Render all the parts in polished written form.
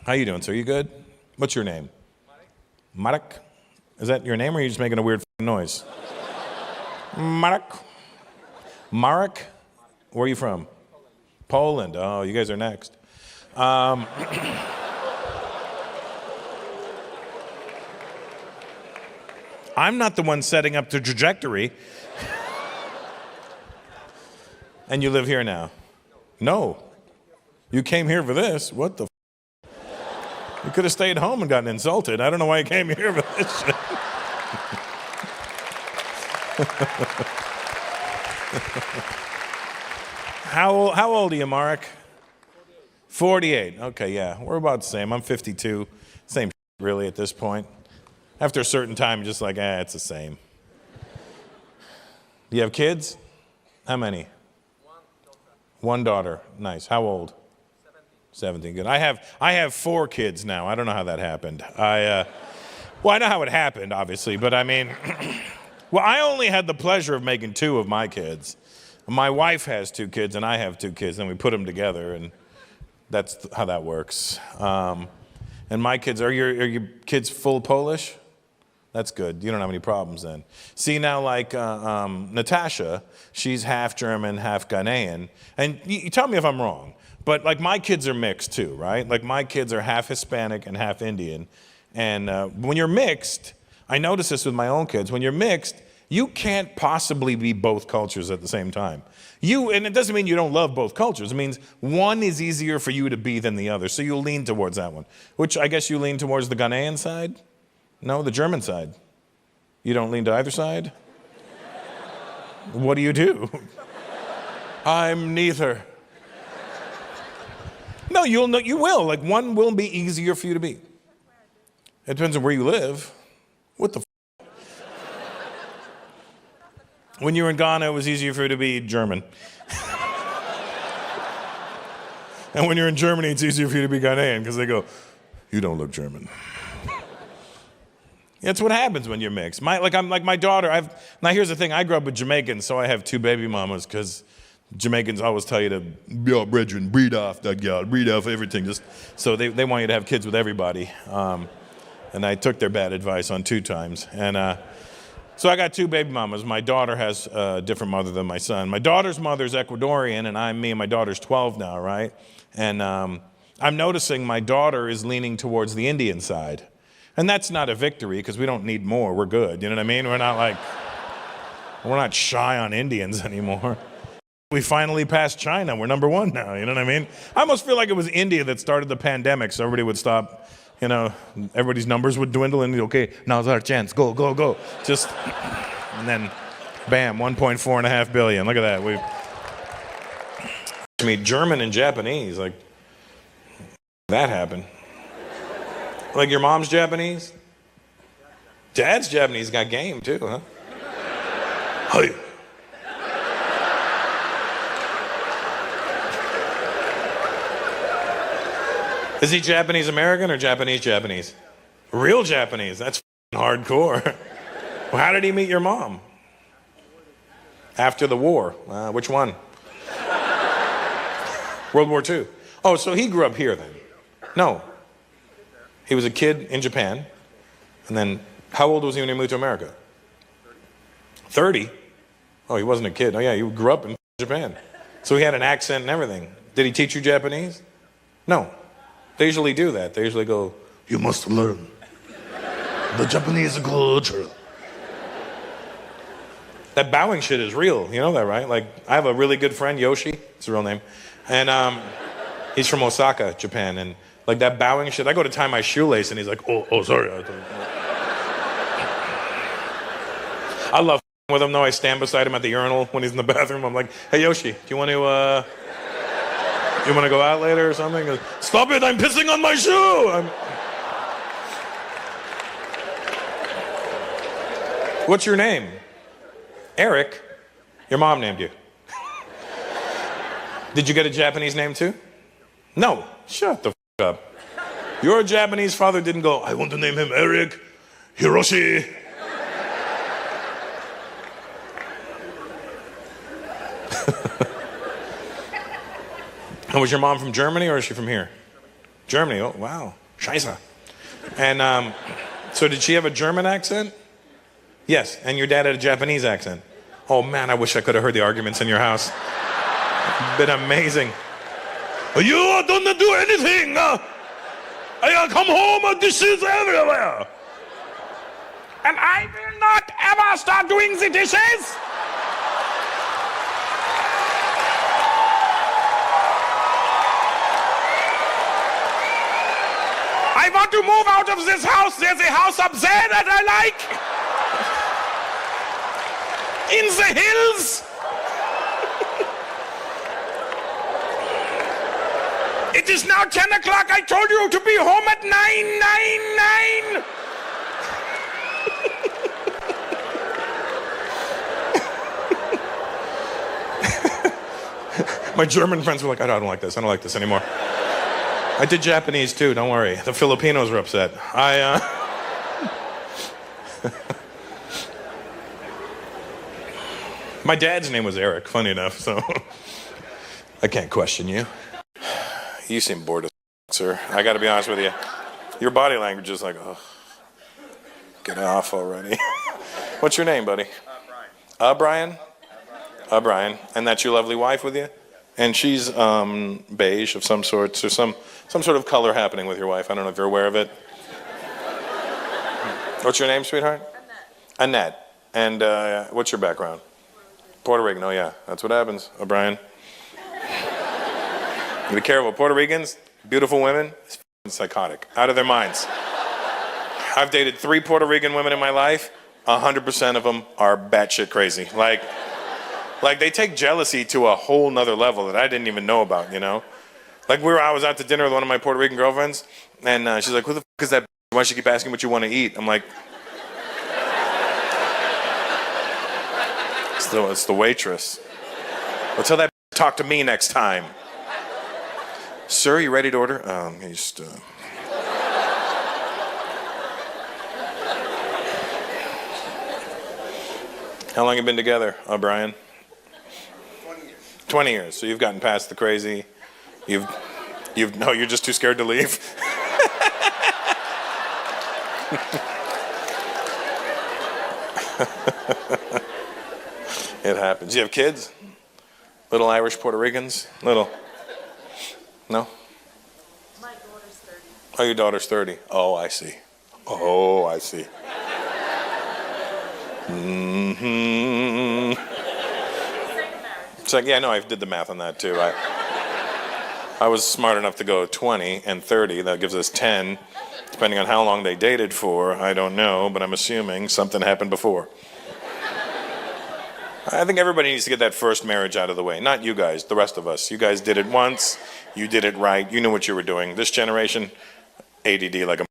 How you doing, sir? You good? What's your name? Marek. Is that your name, or are you just making a weird noise? Marek. Marek? Where are you from? Poland. Oh, you guys are next. I'm not the one setting up the trajectory. And you live here now? No. You came here for this? What the You could have stayed home and gotten insulted. I don't know why you came here for this shit. How old are you, Marek? 48. Okay, yeah. We're about the same. I'm 52. Same really at this point. After a certain time, you're just like, it's the same. Do you have kids? How many? One daughter. Nice. How old? 17. Good. I have 4 kids now. I don't know how that happened. Well, I know how it happened, obviously, but I mean, well, I only had the pleasure of making 2 of my kids. My wife has 2 kids, and I have 2 kids, and we put them together, and that's how that works. And my kids, are your kids full Polish? That's good. You don't have any problems then. See, now, like Natasha, she's half German, half Ghanaian. And you tell me if I'm wrong, but like my kids are mixed too, right? Like my kids are half Hispanic and half Indian. And when you're mixed, I notice this with my own kids, when you're mixed, you can't possibly be both cultures at the same time. And it doesn't mean you don't love both cultures. It means one is easier for you to be than the other. So you lean towards that one, which I guess you lean towards the Ghanaian side? No, the German side. You don't lean to either side? What do you do? I'm neither. No, you will. Like one will be easier for you to be. It depends on where you live. What the When you were in Ghana, it was easier for you to be German. And when you're in Germany, it's easier for you to be Ghanaian because they go, you don't look German. That's what happens when you're mixed. My daughter, now here's the thing, I grew up with Jamaicans, so I have 2 baby mamas because Jamaicans always tell you to, yo, brethren, breed off that gal, breed off everything. So they want you to have kids with everybody. And I took their bad advice on 2 times. And so I got 2 baby mamas. My daughter has a different mother than my son. My daughter's mother's Ecuadorian, and me and my daughter's 12 now, right? And I'm noticing my daughter is leaning towards the Indian side. And that's not a victory because we don't need more. We're good. You know what I mean? We're not shy on Indians anymore. We finally passed China. We're number 1 now. You know what I mean? I almost feel like it was India that started the pandemic, so everybody would stop. You know, everybody's numbers would dwindle, and okay, now's our chance. Go, go, go. And then, bam, 1.4 billion. Look at that. German and Japanese, like that happened. Like your mom's Japanese? Dad's Japanese, got game too, huh? Hey. Is he Japanese American or Japanese Japanese? Real Japanese, that's hardcore. Well, how did he meet your mom? After the war. Which one? World War II. Oh, so he grew up here then? No. He was a kid in Japan, and then how old was he when he moved to America? 30? Oh, he wasn't a kid. Oh yeah, he grew up in Japan. So he had an accent and everything. Did he teach you Japanese? No. They usually do that. They usually go, you must learn the Japanese culture. That bowing shit is real. You know that, right? Like, I have a really good friend, Yoshi. It's his real name. And he's from Osaka, Japan, and like that bowing shit, I go to tie my shoelace and he's like, oh, sorry. I love with him though. I stand beside him at the urinal when he's in the bathroom. I'm like, hey Yoshi, do you want to go out later or something? He goes, stop it, I'm pissing on my shoe. What's your name? Eric. Your mom named you. Did you get a Japanese name too? No. Shut the up. Your Japanese father didn't go, I want to name him Eric Hiroshi. And was your mom from Germany or is she from here? Germany. Oh, wow. Scheiße. And so did she have a German accent? Yes. And your dad had a Japanese accent? Oh, man, I wish I could have heard the arguments in your house. Been amazing. You don't do anything. I come home, dishes everywhere. And I will not ever start doing the dishes. I want to move out of this house. There's a house up there that I like. In the hills. It is now 10 o'clock. I told you to be home at 9:09. My German friends were like, I don't like this. I don't like this anymore. I did Japanese too, don't worry. The Filipinos were upset. My dad's name was Eric, funny enough, so I can't question you. You seem bored as sir. I gotta be honest with you. Your body language is like, oh, get off already. What's your name, buddy? Brian. Brian. And that's your lovely wife with you? And she's beige of some sort, so some sort of color happening with your wife. I don't know if you're aware of it. What's your name, sweetheart? Annette. And what's your background? Puerto Rican. Oh yeah, that's what happens, O'Brien. Be careful. Puerto Ricans, beautiful women, it's psychotic, out of their minds. I've dated 3 Puerto Rican women in my life. 100% of them are batshit crazy. Like they take jealousy to a whole nother level that I didn't even know about, you know? Like I was out to dinner with one of my Puerto Rican girlfriends, and she's like, who the fuck is that? Why does she keep asking what you want to eat? I'm like, it's the waitress. Well, tell that talk to me next time. Sir, you ready to order? Just, How long have you been together, Brian? 20 years. So you've gotten past the crazy. No, you're just too scared to leave. It happens. Do you have kids? Little Irish Puerto Ricans? Little? No? My daughter's 30. Oh, your daughter's 30. Oh, I see. Oh, I see. Mm-hmm. It's like, yeah, no, I did the math on that too. I was smart enough to go 20 and 30. That gives us 10. Depending on how long they dated for, I don't know, but I'm assuming something happened before. I think everybody needs to get that first marriage out of the way. Not you guys, the rest of us. You guys did it once. You did it right. You knew what you were doing. This generation, ADD like a,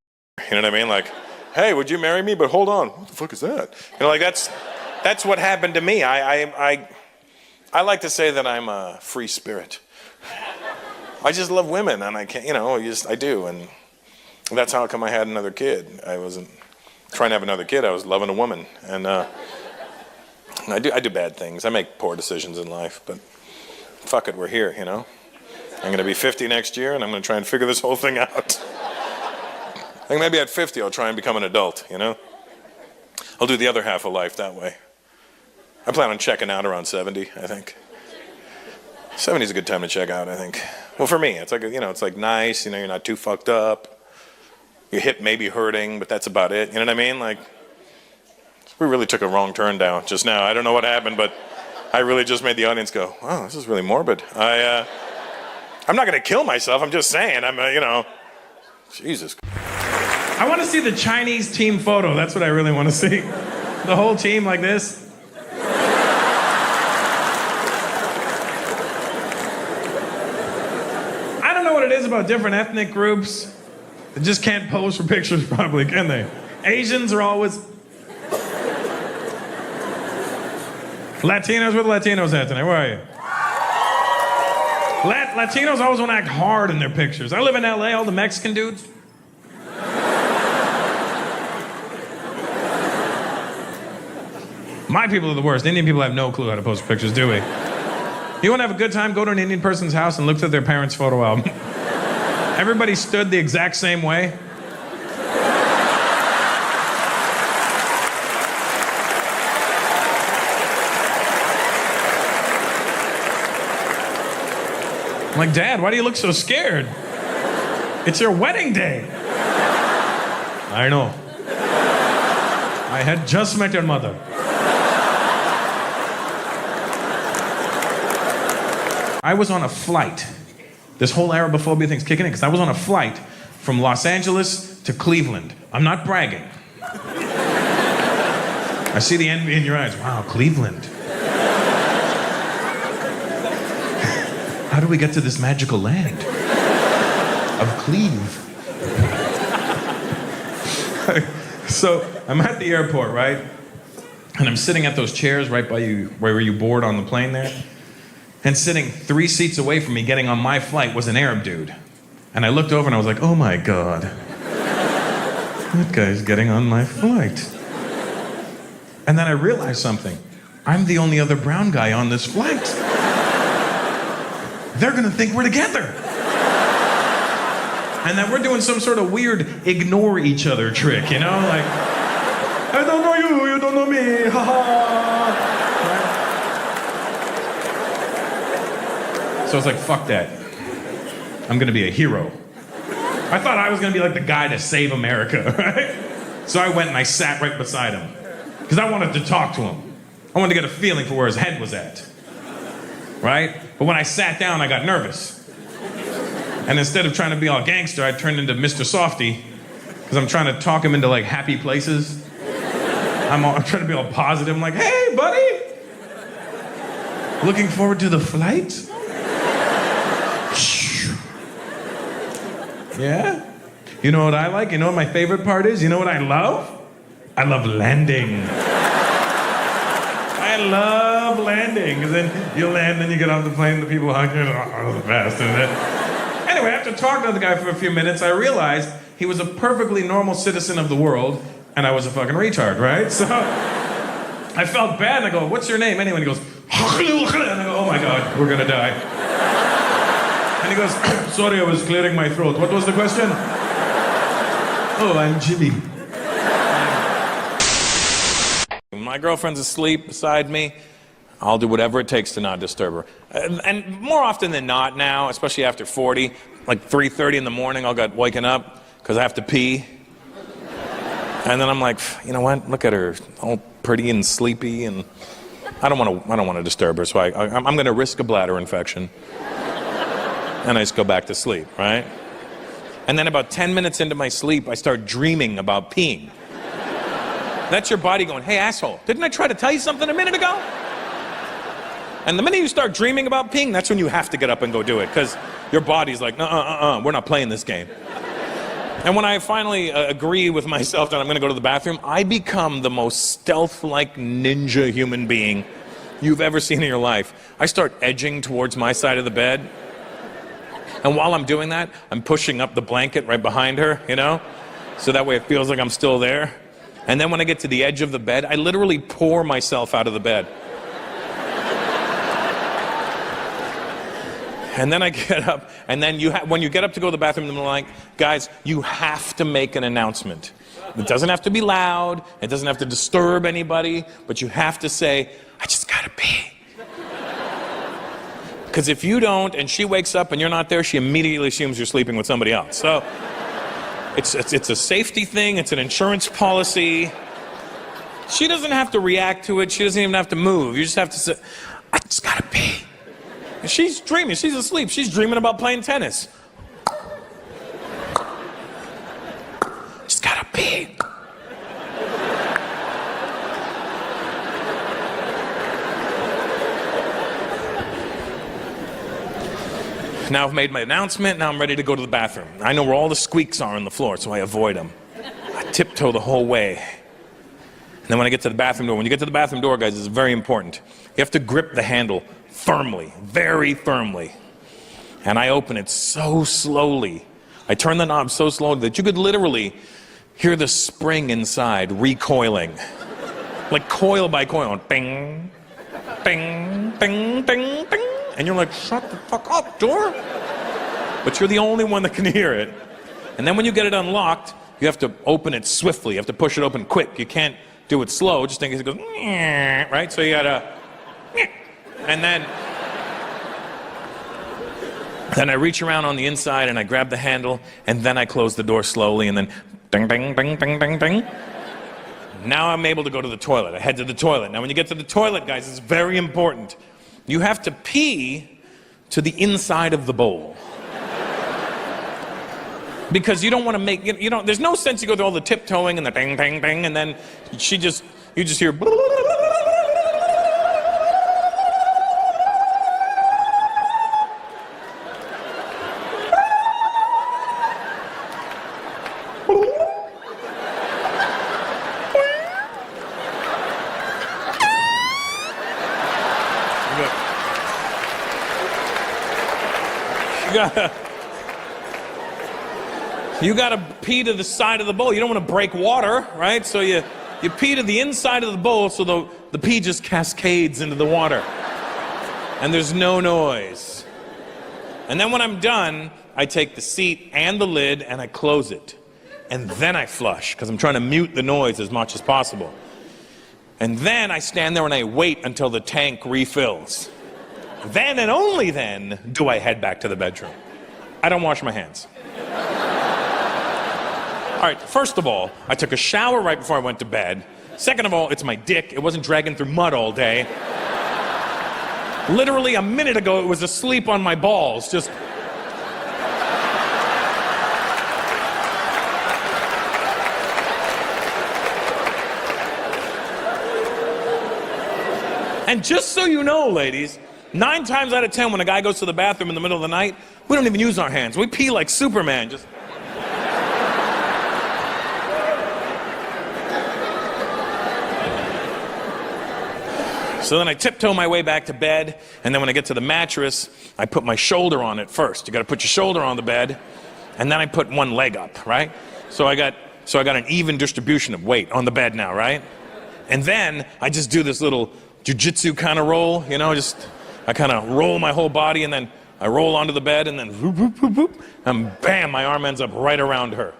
you know what I mean? Like, hey, would you marry me? But hold on, what the fuck is that? You know, like that's what happened to me. I like to say that I'm a free spirit. I just love women, and I can't, you know, I do, and that's how come I had another kid. I wasn't trying to have another kid. I was loving a woman, and I do bad things. I make poor decisions in life, but fuck it, we're here, you know. I'm gonna be 50 next year, and I'm gonna try and figure this whole thing out. I think maybe at 50 I'll try and become an adult, you know. I'll do the other half of life that way. I plan on checking out around 70, I think. 70 is a good time to check out, I think. Well, for me, it's like, you know, it's like nice, you know, you're not too fucked up. Your hip may be hurting, but that's about it, you know what I mean? Like, we really took a wrong turn down just now. I don't know what happened, but I really just made the audience go, wow, this is really morbid. I'm not gonna kill myself, I'm just saying, you know, Jesus. I want to see the Chinese team photo. That's what I really want to see. The whole team like this. I don't know what it is about different ethnic groups. They just can't pose for pictures probably, can they? Asians are always... Latinos, where the Latinos at tonight? Where are you? Latinos always want to act hard in their pictures. I live in LA, all the Mexican dudes. My people are the worst. Indian people have no clue how to post pictures, do we? You want to have a good time? Go to an Indian person's house and look through their parents' photo album. Everybody stood the exact same way. I'm like, Dad, why do you look so scared? It's your wedding day. I know. I had just met your mother. I was on a flight. This whole Arabophobia thing's kicking in because I was on a flight from Los Angeles to Cleveland. I'm not bragging. I see the envy in your eyes. Wow, Cleveland. How do we get to this magical land of Cleve? So I'm at the airport, right? And I'm sitting at those chairs right by you, where you board on the plane there. And sitting 3 seats away from me getting on my flight was an Arab dude. And I looked over and I was like, oh my God. That guy's getting on my flight. And then I realized something. I'm the only other brown guy on this flight. They're gonna think we're together. And that we're doing some sort of weird ignore each other trick, you know? Like, I don't know you, you don't know me, ha ha. Right? So I was like, fuck that. I'm gonna be a hero. I thought I was gonna be like the guy to save America, right? So I went and I sat right beside him. Because I wanted to talk to him. I wanted to get a feeling for where his head was at. Right? But when I sat down, I got nervous. And instead of trying to be all gangster, I turned into Mr. Softy, because I'm trying to talk him into like happy places. I'm trying to be all positive. I'm like, hey, buddy. Looking forward to the flight? Yeah? You know what I like? You know what my favorite part is? You know what I love? I love landing. I love landing, because then you land, then you get off the plane, the people hug you, oh, the best, isn't it? Anyway, after talking to the guy for a few minutes, I realized he was a perfectly normal citizen of the world, and I was a fucking retard, right? So I felt bad, and I go, what's your name? Anyway, and he goes, and I go, oh my God, we're gonna die. And he goes, sorry, I was clearing my throat. What was the question? Oh, I'm Jimmy. When my girlfriend's asleep beside me, I'll do whatever it takes to not disturb her. And more often than not now, especially after 40, like 3:30 in the morning, I'll get waken up because I have to pee. And then I'm like, you know what? Look at her, all pretty and sleepy, and I don't want to disturb her, so I'm going to risk a bladder infection. And I just go back to sleep, right? And then about 10 minutes into my sleep, I start dreaming about peeing. That's your body going, hey, asshole, didn't I try to tell you something a minute ago? And the minute you start dreaming about peeing, that's when you have to get up and go do it, because your body's like, we're not playing this game. And when I finally agree with myself that I'm going to go to the bathroom, I become the most stealth-like ninja human being you've ever seen in your life. I start edging towards my side of the bed. And while I'm doing that, I'm pushing up the blanket right behind her, you know? So that way it feels like I'm still there. And then when I get to the edge of the bed, I literally pour myself out of the bed. And then I get up, and then when you get up to go to the bathroom, I'm like, guys, you have to make an announcement. It doesn't have to be loud, it doesn't have to disturb anybody, but you have to say, I just gotta pee. Because if you don't, and she wakes up and you're not there, she immediately assumes you're sleeping with somebody else. So it's a safety thing, it's an insurance policy. She doesn't have to react to it, she doesn't even have to move. You just have to say, I just gotta pee. And she's dreaming, she's asleep, she's dreaming about playing tennis. Just gotta pee. Now I've made my announcement, now I'm ready to go to the bathroom. I know where all the squeaks are on the floor, so I avoid them. I tiptoe the whole way. And then when I get to the bathroom door, when you get to the bathroom door, guys, it's very important. You have to grip the handle firmly, very firmly. And I open it so slowly. I turn the knob so slowly that you could literally hear the spring inside recoiling. Like coil by coil. Bing, bing, bing, bing, bing. And you're like, shut the fuck up, door. but you're the only one that can hear it. And then when you get it unlocked, you have to open it swiftly. You have to push it open quick. You can't do it slow, just in case it goes, right? So you gotta, and then I reach around on the inside and I grab the handle, and then I close the door slowly, and then ding, ding, ding, ding, ding, ding. Now I'm able to go to the toilet. I head to the toilet. Now when you get to the toilet, guys, it's very important. You have to pee to the inside of the bowl. Because you don't want to make, there's no sense you go through all the tiptoeing and the ding, ding, ding, and then you just hear. You gotta pee to the side of the bowl. You don't want to break water, right? So you pee to the inside of the bowl so the pee just cascades into the water. And there's no noise. And then when I'm done, I take the seat and the lid and I close it. And then I flush, because I'm trying to mute the noise as much as possible. And then I stand there and I wait until the tank refills. Then and only then do I head back to the bedroom. I don't wash my hands. All right, first of all, I took a shower right before I went to bed. Second of all, it's my dick. It wasn't dragging through mud all day. Literally a minute ago, it was asleep on my balls, just... And just so you know, ladies, 9 times out of 10, when a guy goes to the bathroom in the middle of the night, we don't even use our hands. We pee like Superman, just... So then I tiptoe my way back to bed, and then when I get to the mattress, I put my shoulder on it first. You gotta put your shoulder on the bed, and then I put one leg up, right? So I got an even distribution of weight on the bed now, right? And then I just do this little jiu-jitsu kind of roll, I kind of roll my whole body, and then I roll onto the bed, and then whoop, whoop, whoop, whoop, and bam, my arm ends up right around her.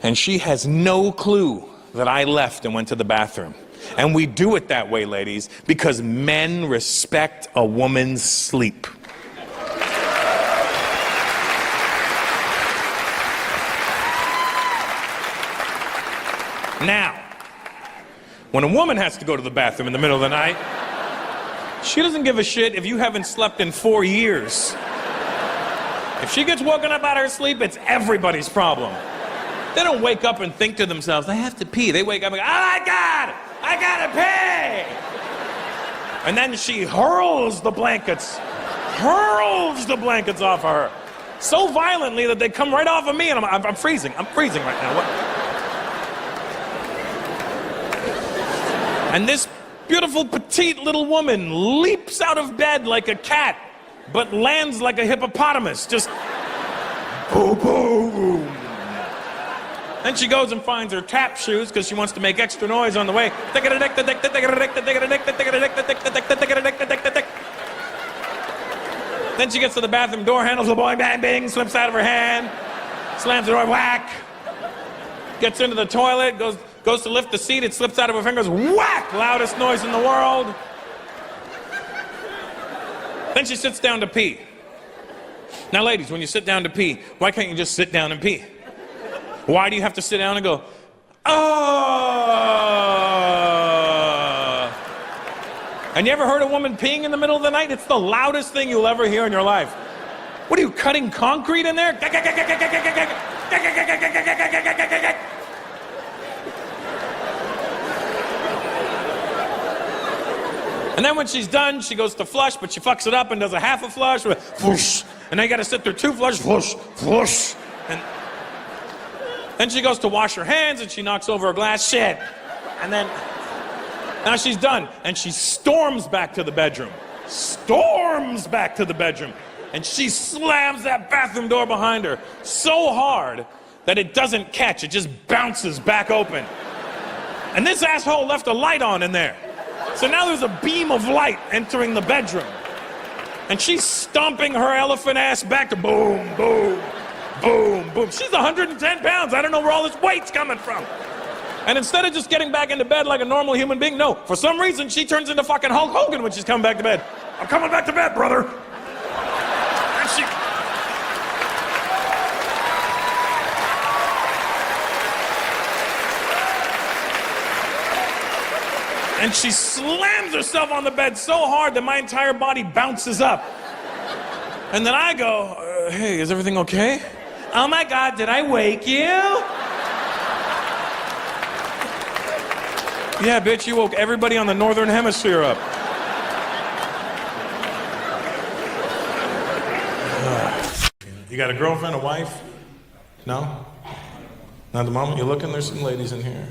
And she has no clue that I left and went to the bathroom. And we do it that way, ladies, because men respect a woman's sleep. Now, when a woman has to go to the bathroom in the middle of the night, she doesn't give a shit if you haven't slept in 4 years. If she gets woken up out of her sleep, it's everybody's problem. They don't wake up and think to themselves, I have to pee. They wake up and go, oh my God, I gotta pee! And then she hurls the blankets off of her. So violently that they come right off of me, and I'm freezing. I'm freezing right now. What? And this beautiful, petite little woman leaps out of bed like a cat, but lands like a hippopotamus. Just boom, boom, boom. Then she goes and finds her tap shoes because she wants to make extra noise on the way. Then she gets to the bathroom door handles, the boing, bang, bing, slips out of her hand, slams the door, whack. Gets into the toilet, goes to lift the seat, it slips out of her fingers, whack! Loudest noise in the world. Then she sits down to pee. Now, ladies, when you sit down to pee, why can't you just sit down and pee? Why do you have to sit down and go, oh? And you ever heard a woman peeing in the middle of the night? It's the loudest thing you'll ever hear in your life. What are you, cutting concrete in there? And then when she's done, she goes to flush, but she fucks it up and does a half a flush, whoosh. And then you gotta sit there 2 flushes, whoosh, whoosh. And then she goes to wash her hands and she knocks over a glass, shit. And then, now she's done. And she storms back to the bedroom. And she slams that bathroom door behind her so hard that it doesn't catch, it just bounces back open. And this asshole left a light on in there. So now there's a beam of light entering the bedroom. And she's stomping her elephant ass back to boom, boom, boom, boom. She's 110 pounds. I don't know where all this weight's coming from. And instead of just getting back into bed like a normal human being, no, for some reason she turns into fucking Hulk Hogan when she's coming back to bed. I'm coming back to bed, brother. And she... And she slams herself on the bed so hard that my entire body bounces up. And then I go, hey, is everything okay? Oh my God, did I wake you? Yeah, bitch, you woke everybody on the northern hemisphere up. You got a girlfriend, a wife? No? Not at the moment? You're looking? There's some ladies in here.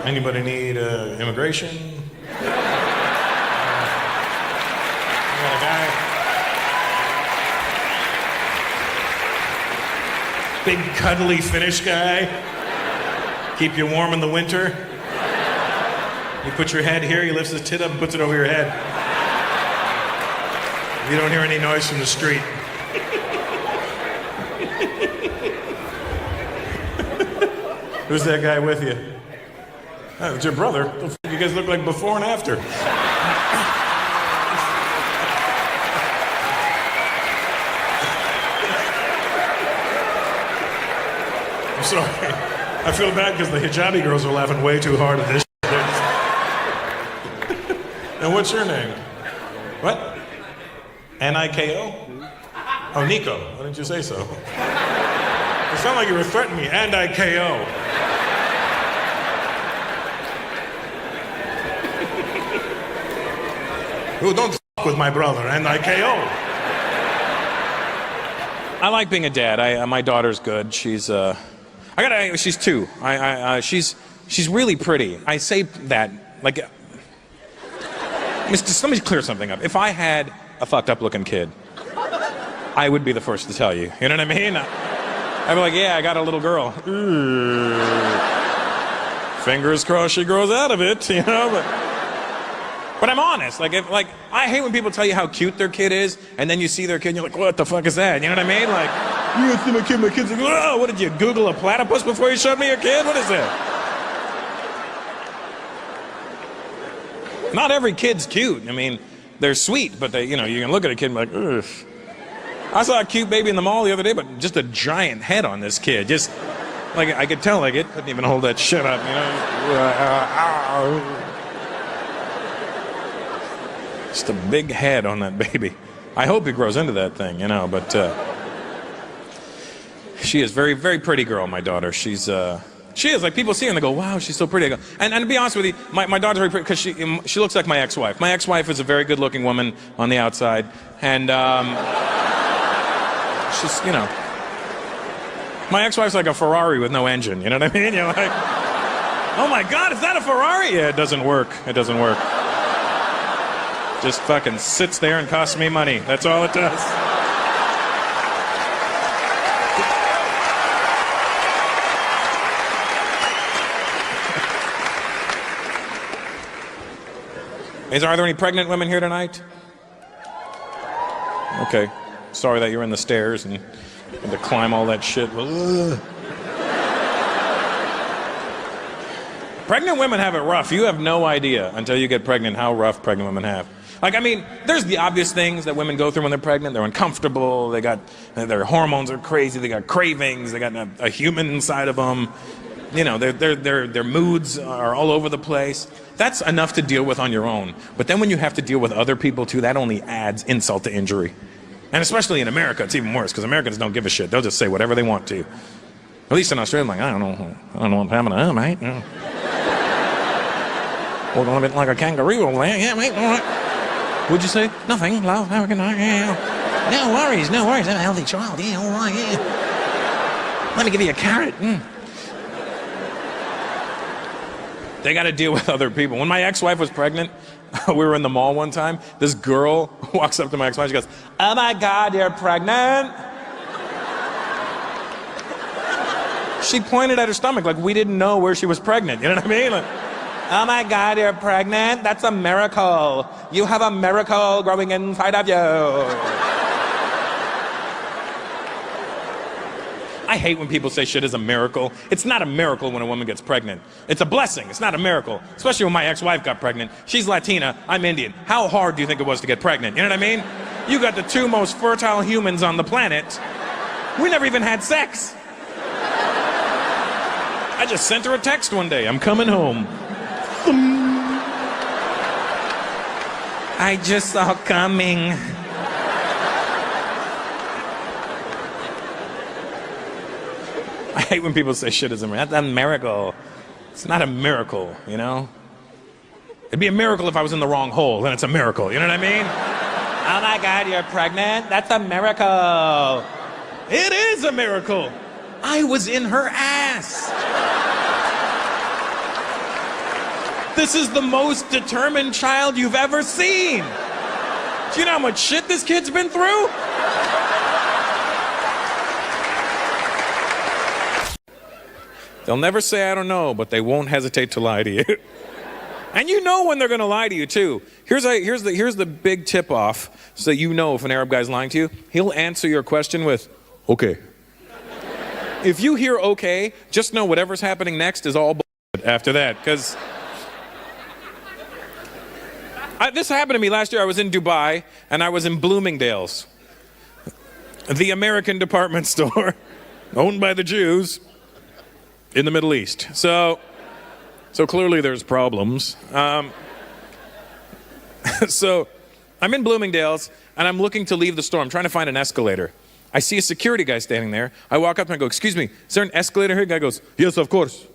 Anybody need immigration? You got a guy? Big cuddly Finnish guy? Keep you warm in the winter? You put your head here, he lifts his tit up and puts it over your head. You don't hear any noise from the street. Who's that guy with you? Oh, it's your brother. You guys look like before and after. I'm sorry. I feel bad because the hijabi girls are laughing way too hard at this. And what's your name? What? N-I-K-O? Oh, Nico. Why didn't you say so? It sounded like you were threatening me. And I KO. Ooh, don't f with my brother. And I KO. I like being a dad. My daughter's good. She's she's 2. She's really pretty. I say that like. Let me clear something up. If I had a fucked up looking kid, I would be the first to tell you. You know what I mean? I'd be like, yeah, I got a little girl. Ooh. Fingers crossed she grows out of it, you know? But I'm honest. Like I hate when people tell you how cute their kid is, and then you see their kid and you're like, what the fuck is that? You know what I mean? Like, you see my kid's like, oh, what did you Google a platypus before you showed me your kid? What is that? Not every kid's cute. I mean, they're sweet, but you can look at a kid and be like, ugh. I saw a cute baby in the mall the other day, but just a giant head on this kid. Just, like, I could tell, like, it couldn't even hold that shit up, you know? Just a big head on that baby. I hope he grows into that thing, you know, but, she is very, very pretty girl, my daughter. She is, like, people see her and they go, wow, she's so pretty. I go, and to be honest with you, my daughter's very pretty because she looks like my ex-wife. My ex-wife is a very good-looking woman on the outside, and, she's, you know, my ex-wife's like a Ferrari with no engine, you know what I mean? You're like, oh my God, is that a Ferrari? Yeah, it doesn't work. It doesn't work. Just fucking sits there and costs me money. That's all it does. Are there any pregnant women here tonight? Okay. Sorry that you're in the stairs and had to climb all that shit. Ugh. Pregnant women have it rough. You have no idea until you get pregnant how rough pregnant women have. Like, I mean, there's the obvious things that women go through when they're pregnant. They're uncomfortable. Their hormones are crazy. They got cravings. They got a human inside of them. You know, their moods are all over the place. That's enough to deal with on your own. But then when you have to deal with other people too, that only adds insult to injury. And especially in America, it's even worse because Americans don't give a shit. They'll just say whatever they want to. At least in Australia, I'm like, I don't know what's happening to her, mate. You know. Walking a bit like a kangaroo over there. Yeah, mate, all right. What'd you say? Nothing, love. How can I? Yeah. No worries, no worries. I'm a healthy child. Yeah, all right, yeah. Let me give you a carrot. They got to deal with other people. When my ex-wife was pregnant, we were in the mall one time. This girl walks up to my ex-wife. She goes, oh my God, you're pregnant? She pointed at her stomach like we didn't know where she was pregnant. You know what I mean? Like, Oh my God, you're pregnant? That's a miracle. You have a miracle growing inside of you. I hate when people say shit is a miracle. It's not a miracle when a woman gets pregnant. It's a blessing. It's not a miracle. Especially when my ex-wife got pregnant. She's Latina. I'm Indian. How hard do you think it was to get pregnant? You know what I mean? You got the two most fertile humans on the planet. We never even had sex. I just sent her a text one day. I'm coming home. I just saw coming. I hate when people say shit is a miracle. That's a miracle. It's not a miracle, you know? It'd be a miracle if I was in the wrong hole, then it's a miracle, you know what I mean? Oh my God, you're pregnant? That's a miracle. It is a miracle. I was in her ass. This is the most determined child you've ever seen. Do you know how much shit this kid's been through? They'll never say I don't know, but they won't hesitate to lie to you. And you know when they're going to lie to you too. Here's the big tip off so that you know if an Arab guy's lying to you. He'll answer your question with okay. If you hear okay, just know whatever's happening next is all bullshit after that, because this happened to me last year. I was in Dubai and I was in Bloomingdale's, the American department store owned by the Jews in the Middle East. So clearly there's problems. So I'm in Bloomingdale's and I'm looking to leave the store. I'm trying to find an escalator. I see a security guy standing there. I walk up and I go, excuse me, is there an escalator here? The guy goes, yes, of course.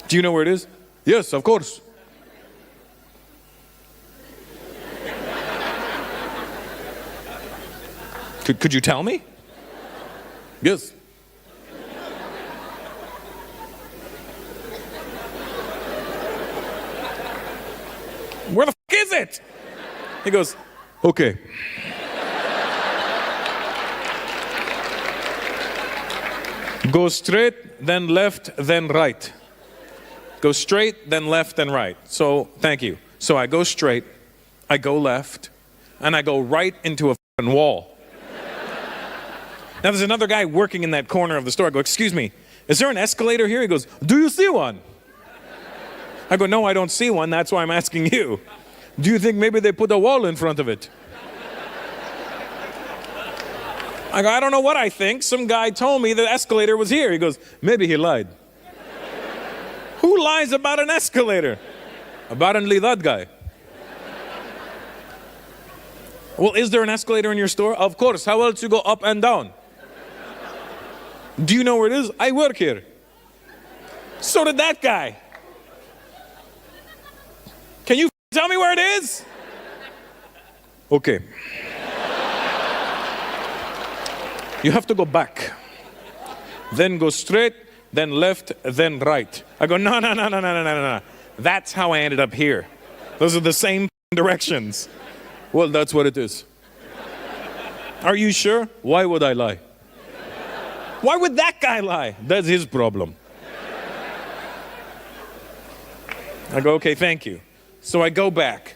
Do you know where it is? Yes, of course. Could you tell me? Yes. Where the f*** is it? He goes, okay. Go straight, then left, then right. Go straight, then left, then right. So, thank you. So I go straight, I go left, and I go right into a f***ing wall. Now there's another guy working in that corner of the store. I go, excuse me, is there an escalator here? He goes, do you see one? I go, no, I don't see one. That's why I'm asking you. Do you think maybe they put a wall in front of it? I go, I don't know what I think. Some guy told me the escalator was here. He goes, maybe he lied. Who lies about an escalator? Apparently that guy. Well, is there an escalator in your store? Of course. How else you go up and down? Do you know where it is? I work here. So did that guy. Can you tell me where it is? Okay. You have to go back. Then go straight, then left, then right. I go, no. That's how I ended up here. Those are the same directions. Well, that's what it is. Are you sure? Why would I lie? Why would that guy lie? That's his problem. I go, okay, thank you. So I go back.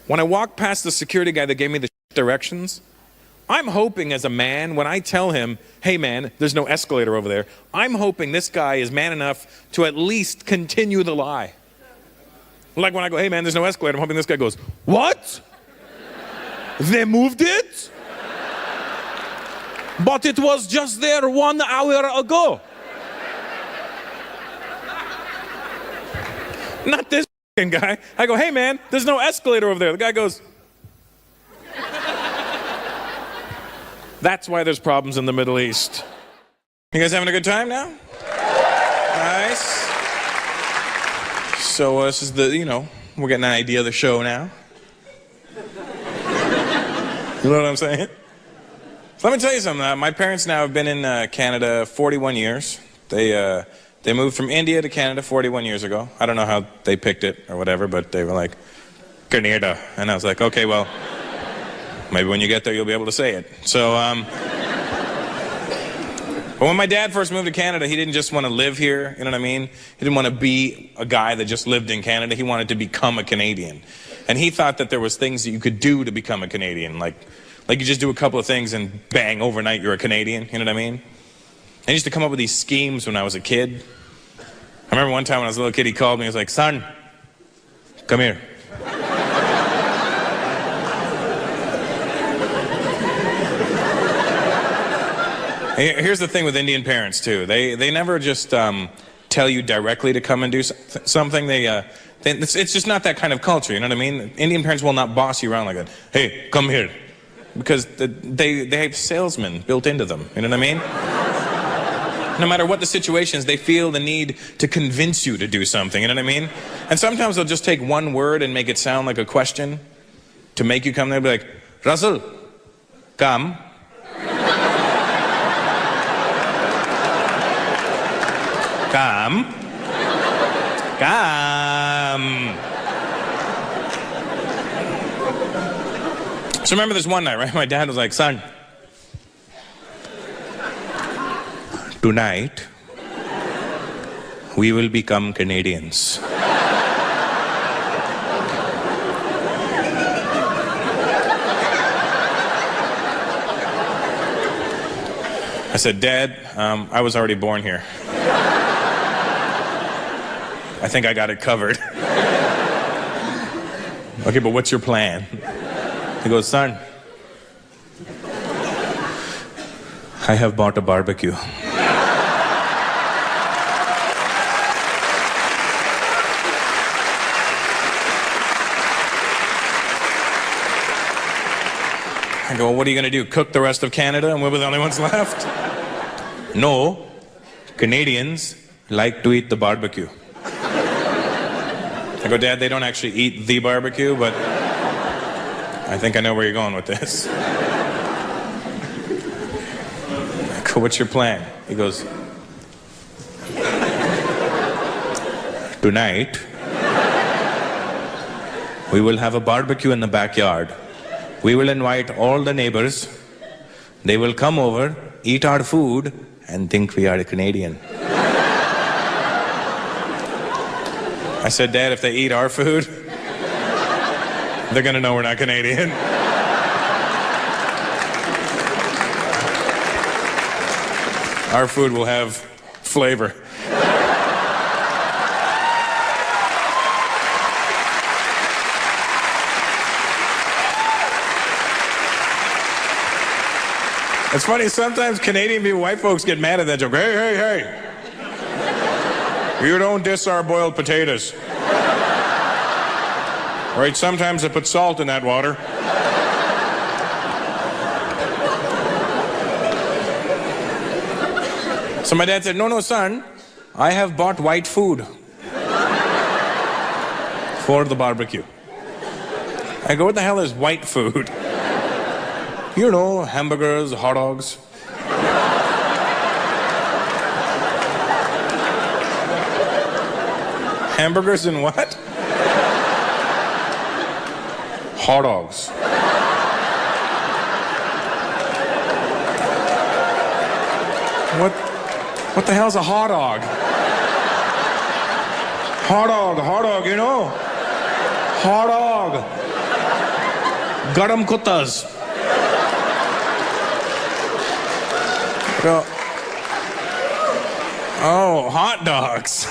When I walk past the security guy that gave me the directions, I'm hoping as a man, when I tell him, hey man, there's no escalator over there, I'm hoping this guy is man enough to at least continue the lie. Like when I go, hey man, there's no escalator, I'm hoping this guy goes, what? They moved it? But it was just there 1 hour ago. Not this guy. I go, hey man, there's no escalator over there. The guy goes, that's why there's problems in the Middle East. You guys having a good time now? Nice. So this is the, we're getting an idea of the show now. You know what I'm saying? So let me tell you something. My parents now have been in Canada 41 years. They moved from India to Canada 41 years ago. I don't know how they picked it or whatever, but they were like, Canada. And I was like, okay, well, maybe when you get there, you'll be able to say it. So, But when my dad first moved to Canada, he didn't just want to live here, you know what I mean? He didn't want to be a guy that just lived in Canada. He wanted to become a Canadian. And he thought that there was things that you could do to become a Canadian. Like you just do a couple of things and bang, overnight you're a Canadian, you know what I mean? And he used to come up with these schemes when I was a kid. I remember one time when I was a little kid, he called me, he was like, son, come here. Here's the thing with Indian parents too. They never just tell you directly to come and do something. It's just not that kind of culture, you know what I mean? Indian parents will not boss you around like that. Hey, come here. Because they have salesmen built into them, you know what I mean? No matter what the situations, they feel the need to convince you to do something, you know what I mean? And sometimes they'll just take one word and make it sound like a question to make you come there and be like, Russell, come. Come. Come. So remember this one night, right? My dad was like, son, tonight we will become Canadians. I said, Dad, I was already born here. I think I got it covered. Okay, but what's your plan? He goes, son, I have bought a barbecue. I go, well, what are you going to do? Cook the rest of Canada and we'll be the only ones left? No, Canadians like to eat the barbecue. I go, Dad, they don't actually eat the barbecue, but I think I know where you're going with this. I go, what's your plan? He goes, tonight, we will have a barbecue in the backyard. We will invite all the neighbors. They will come over, eat our food, and think we are a Canadian. I said, Dad, if they eat our food, they're gonna know we're not Canadian. Our food will have flavor. It's funny, sometimes Canadian people, white folks get mad at that joke. Hey, hey, hey. You don't diss our boiled potatoes. Right, sometimes they put salt in that water. So my dad said, no, no, son, I have bought white food for the barbecue. I go, what the hell is white food? You know, hamburgers, hot dogs. Hamburgers and what? Hot dogs. What the hell's a hot dog? Hot dog, you know? Hot dog. Garam kuttas. Oh, hot dogs.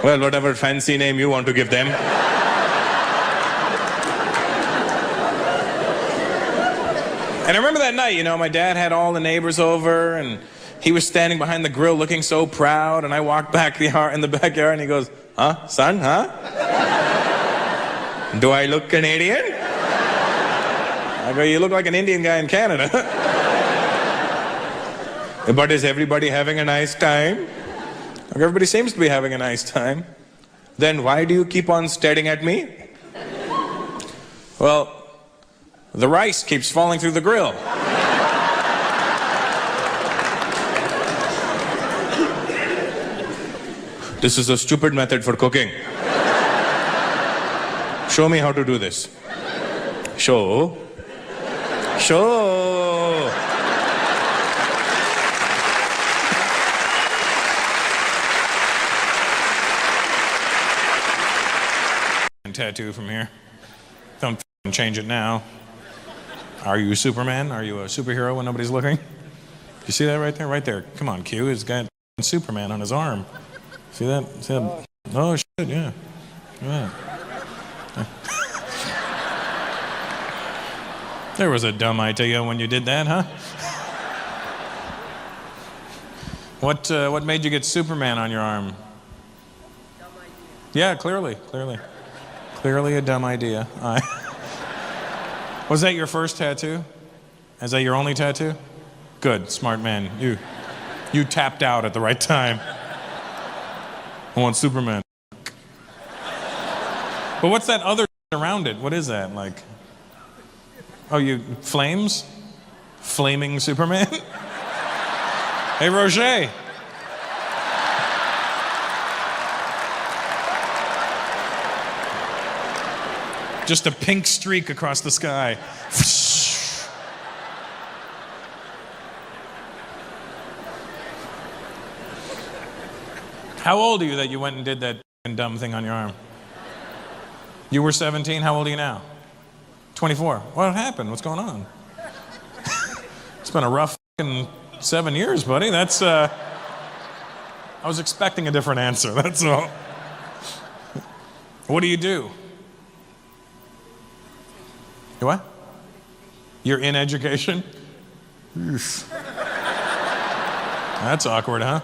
Well, whatever fancy name you want to give them. And I remember that night, you know, my dad had all the neighbors over and he was standing behind the grill looking so proud, and I walked back in the backyard and he goes, huh, son, huh? Do I look Canadian? I go, you look like an Indian guy in Canada. But is everybody having a nice time? Everybody seems to be having a nice time. Then why do you keep on staring at me? Well, the rice keeps falling through the grill. This is a stupid method for cooking. Show me how to do this. Show. tattoo from here. Don't f***ing change it now. Are you Superman? Are you a superhero when nobody's looking? You see that right there? Right there. Come on, Q. He's got Superman on his arm. See that? See that? Oh, shit, yeah. Yeah. There was a dumb idea when you did that, huh? What made you get Superman on your arm? Dumb idea. Yeah, clearly. Clearly a dumb idea. Was that your first tattoo? Is that your only tattoo? Good, smart man. You tapped out at the right time. I want Superman. But what's that other around it? What is that, like? Oh, flames? Flaming Superman? Hey, Roger. Just a pink streak across the sky. How old are you that you went and did that dumb thing on your arm? You were 17? How old are you now? 24. What happened? What's going on? It's been a rough 7 years, buddy. That's, I was expecting a different answer, that's all. What do? You what? You're in education? Oof. That's awkward, huh?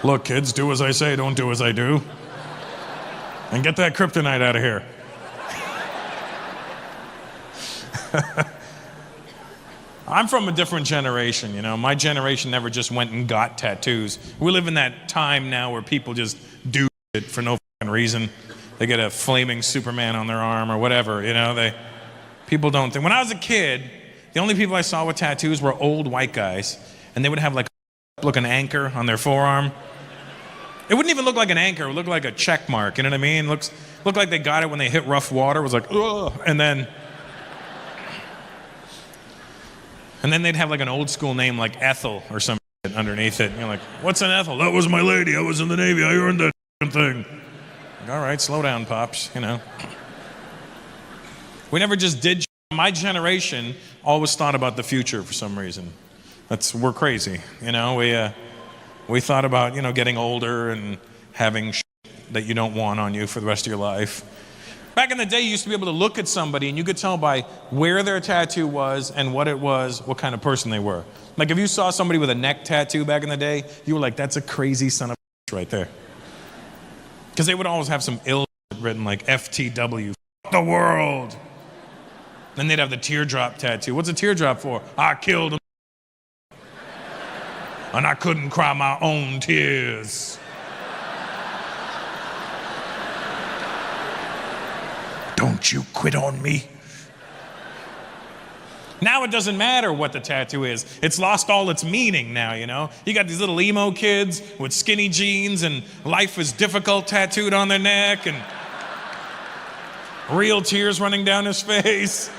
Look, kids, do as I say, don't do as I do. And get that kryptonite out of here. I'm from a different generation, you know. My generation never just went and got tattoos. We live in that time now where people just do it for no fucking reason. They get a flaming Superman on their arm or whatever, you know. People don't think. When I was a kid, the only people I saw with tattoos were old white guys, and they would have like a looking anchor on their forearm. It wouldn't even look like an anchor. It would look like a check mark, you know what I mean? Looked like they got it when they hit rough water. It was like, ugh, and then they'd have like an old school name like Ethel or something underneath it. And you're like, what's an Ethel? That was my lady. I was in the Navy. I earned that thing. Like, all right, slow down, Pops, you know. We never just did. My generation always thought about the future for some reason. We're crazy, you know. We thought about, you know, getting older and having shit that you don't want on you for the rest of your life. Back in the day, you used to be able to look at somebody and you could tell by where their tattoo was and what it was, what kind of person they were. Like if you saw somebody with a neck tattoo back in the day, you were like, that's a crazy son of a right there. Because they would always have some ill written like FTW, f the world. Then they'd have the teardrop tattoo. What's a teardrop for? I killed him. And I couldn't cry my own tears. Don't you quit on me. Now it doesn't matter what the tattoo is. It's lost all its meaning now, you know? You got these little emo kids with skinny jeans and life is difficult tattooed on their neck and real tears running down his face.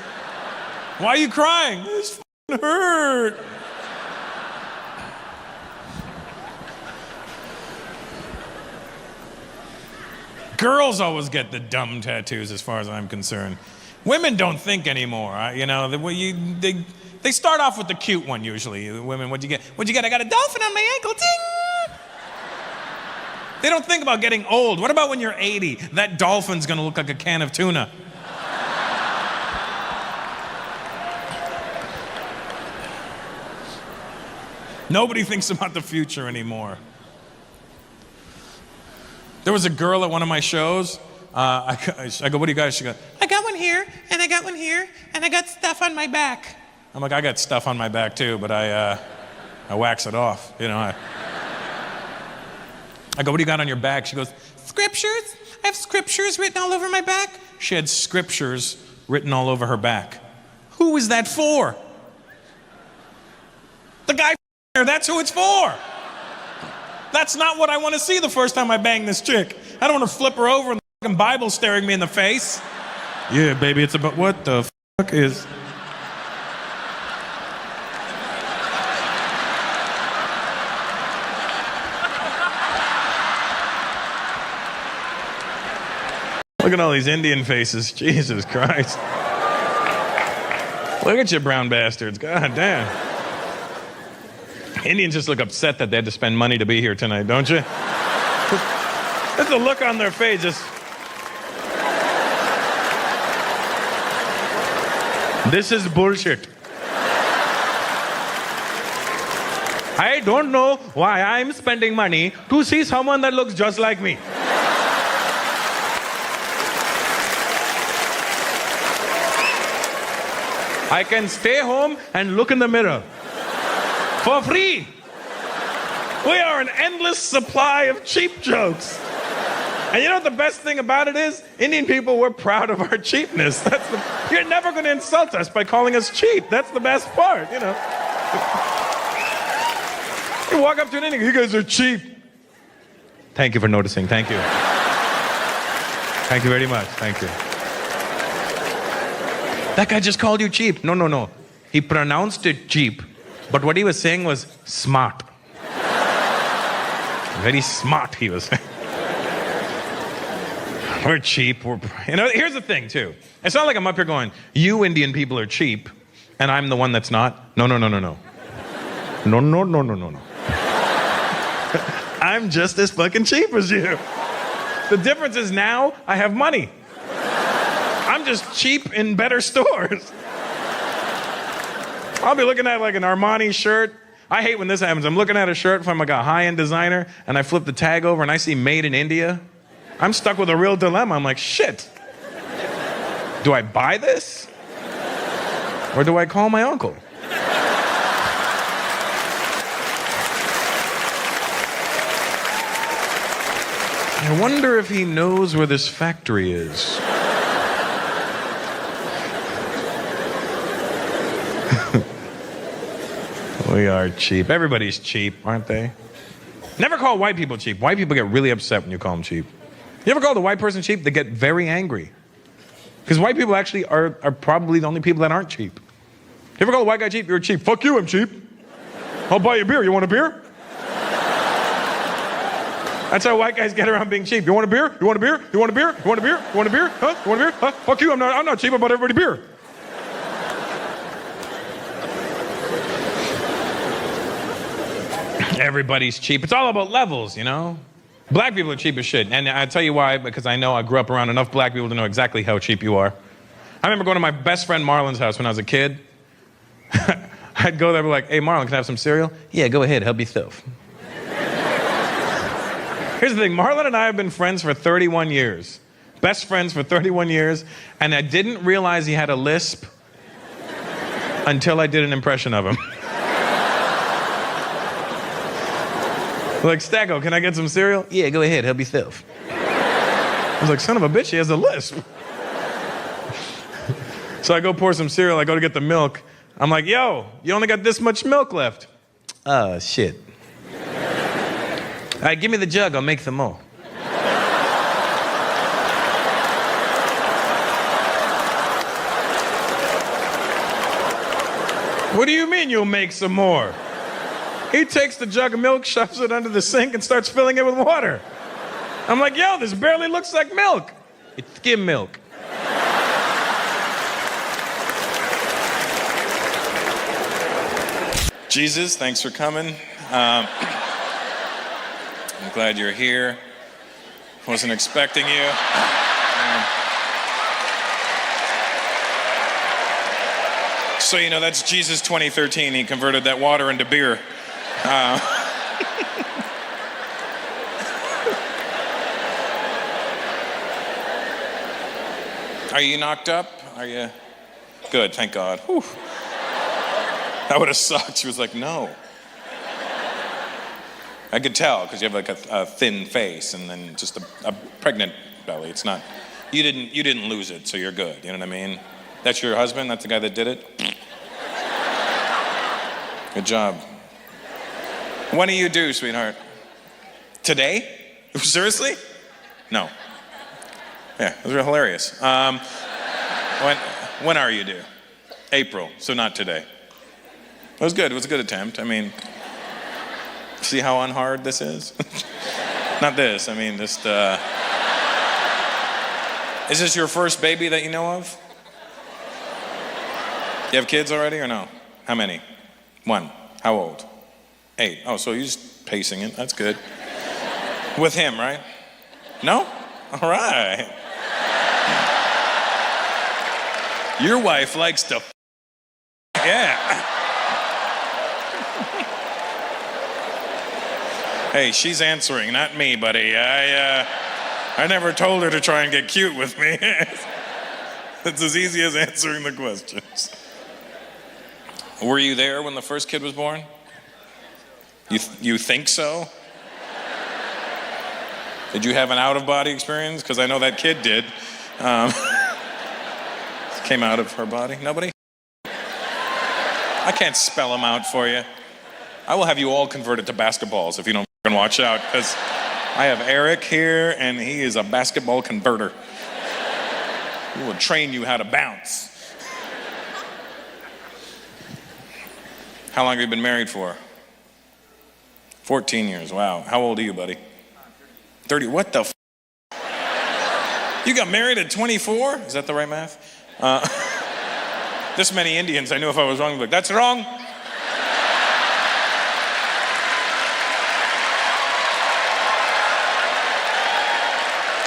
Why are you crying? This f***ing hurt. Girls always get the dumb tattoos as far as I'm concerned. Women don't think anymore, you know. They start off with the cute one usually. Women, what'd you get? What'd you get? I got a dolphin on my ankle, ding! They don't think about getting old. What about when you're 80? That dolphin's gonna look like a can of tuna. Nobody thinks about the future anymore. There was a girl at one of my shows. I go, what do you guys? She goes, I got one here, and I got one here, and I got stuff on my back. I'm like, I got stuff on my back too, but I wax it off, you know. I go, what do you got on your back? She goes, scriptures. I have scriptures written all over my back. She had scriptures written all over her back. Who is that for? The guy there, that's who it's for. That's not what I want to see the first time I bang this chick. I don't want to flip her over and the fucking Bible staring me in the face. Yeah, baby, it's about what the fuck is... Look at all these Indian faces. Jesus Christ. Look at you brown bastards. God damn. Indians just look upset that they had to spend money to be here tonight, don't you? That's the look on their face. Just... This is bullshit. I don't know why I'm spending money to see someone that looks just like me. I can stay home and look in the mirror for free. We are an endless supply of cheap jokes. And you know what the best thing about it is? Indian people, we're proud of our cheapness. You're never going to insult us by calling us cheap. That's the best part, you know. You walk up to an Indian, you guys are cheap. Thank you for noticing. Thank you. Thank you very much. Thank you. That guy just called you cheap. No. He pronounced it cheap, but what he was saying was smart. Very smart, he was saying. We're cheap. Here's the thing, too. It's not like I'm up here going, you Indian people are cheap, and I'm the one that's not. No. No. I'm just as fucking cheap as you. The difference is now I have money. I'm just cheap in better stores. I'll be looking at like an Armani shirt. I hate when this happens. I'm looking at a shirt from like a high-end designer, and I flip the tag over, and I see made in India. I'm stuck with a real dilemma. I'm like, shit. Do I buy this? Or do I call my uncle? I wonder if he knows where this factory is. We are cheap. Everybody's cheap, aren't they? Never call white people cheap. White people get really upset when you call them cheap. You ever call the white person cheap? They get very angry. Because white people actually are probably the only people that aren't cheap. You ever call a white guy cheap? You're cheap. Fuck you, I'm cheap. I'll buy you a beer. You want a beer? That's how white guys get around being cheap. You want a beer? You want a beer? You want a beer? You want a beer? You want a beer? Huh? You want a beer? Huh? Fuck you, I'm not cheap. I bought everybody beer. Everybody's cheap. It's all about levels, you know? Black people are cheap as shit. And I tell you why, because I know I grew up around enough black people to know exactly how cheap you are. I remember going to my best friend Marlon's house when I was a kid. I'd go there and be like, hey, Marlon, can I have some cereal? Yeah, go ahead, help yourself. Here's the thing, Marlon and I have been friends for 31 years. Best friends for 31 years, and I didn't realize he had a lisp until I did an impression of him. Like, Stacko, can I get some cereal? Yeah, go ahead, help yourself. I was like, son of a bitch, he has a lisp. So I go pour some cereal, I go to get the milk. I'm like, yo, you only got this much milk left. Oh, shit. All right, give me the jug, I'll make some more. What do you mean you'll make some more? He takes the jug of milk, shoves it under the sink, and starts filling it with water. I'm like, yo, this barely looks like milk. It's skim milk. Jesus, thanks for coming. I'm glad you're here. Wasn't expecting you. So, you know, that's Jesus 2013. He converted that water into beer. Are you knocked up? Are you? Good, thank God. Whew. That would have sucked. She was like, no. I could tell, because you have like a thin face and then just a pregnant belly. It's not, you didn't lose it, so you're good. You know what I mean? That's your husband? That's the guy that did it? Good job. When do you do, sweetheart? Today? Seriously? No. Yeah, those are hilarious. When are you due? April, so not today. It was good. It was a good attempt. I mean, see how unhard this is? Not this. I mean, just Is this your first baby that you know of? You have kids already or no? How many? 1. How old? 8. Oh, so you're just pacing it. That's good. With him, right? No? All right. Your wife likes to yeah. Hey, she's answering, not me, buddy. I never told her to try and get cute with me. It's as easy as answering the questions. Were you there when the first kid was born? You think so? Did you have an out-of-body experience? Because I know that kid did. Came out of her body. Nobody? I can't spell them out for you. I will have you all converted to basketballs if you don't fucking watch out, because I have Eric here, and he is a basketball converter. He will train you how to bounce. How long have you been married for? 14 years, wow. How old are you, buddy? 30, what the f***? You got married at 24? Is that the right math? This many Indians, I knew if I was wrong, I'd be like, that's wrong.